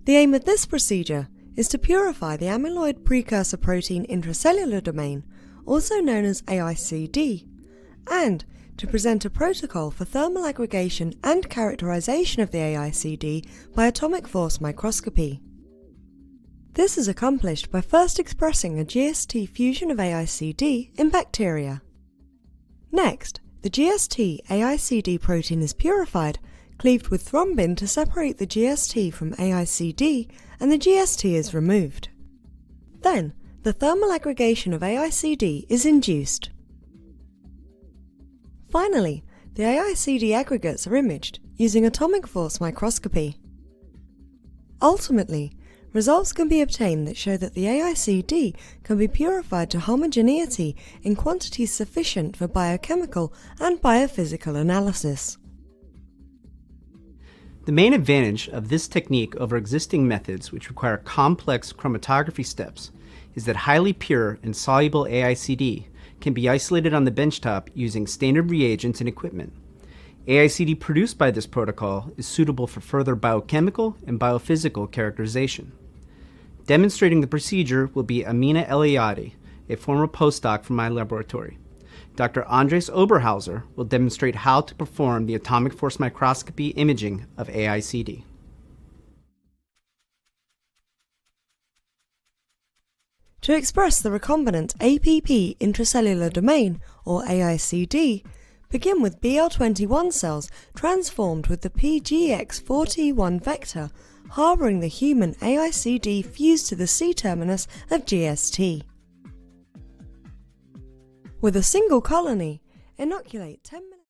The aim of this procedure is to purify the amyloid precursor protein intracellular domain, also known as AICD, and to present a protocol for thermal aggregation and characterization of the AICD by atomic force microscopy. This is accomplished by first expressing a GST fusion of AICD in bacteria. Next, the GST AICD protein is purified, cleaved with thrombin to separate the GST from AICD, and the GST is removed. Then, the thermal aggregation of AICD is induced. Finally, the AICD aggregates are imaged using atomic force microscopy. Ultimately, results can be obtained that show that the AICD can be purified to homogeneity in quantities sufficient for biochemical and biophysical analysis. The main advantage of this technique over existing methods which require complex chromatography steps is that highly pure and soluble AICD can be isolated on the benchtop using standard reagents and equipment. AICD produced by this protocol is suitable for further biochemical and biophysical characterization. Demonstrating the procedure will be Amina Ayadi, a former postdoc from my laboratory. Dr. Andres Oberhauser will demonstrate how to perform the atomic force microscopy imaging of AICD. To express the recombinant APP intracellular domain, or AICD, begin with BL21 cells transformed with the PGX4T1 vector, harbouring the human AICD fused to the C-terminus of GST. With a single colony, inoculate 10 ml.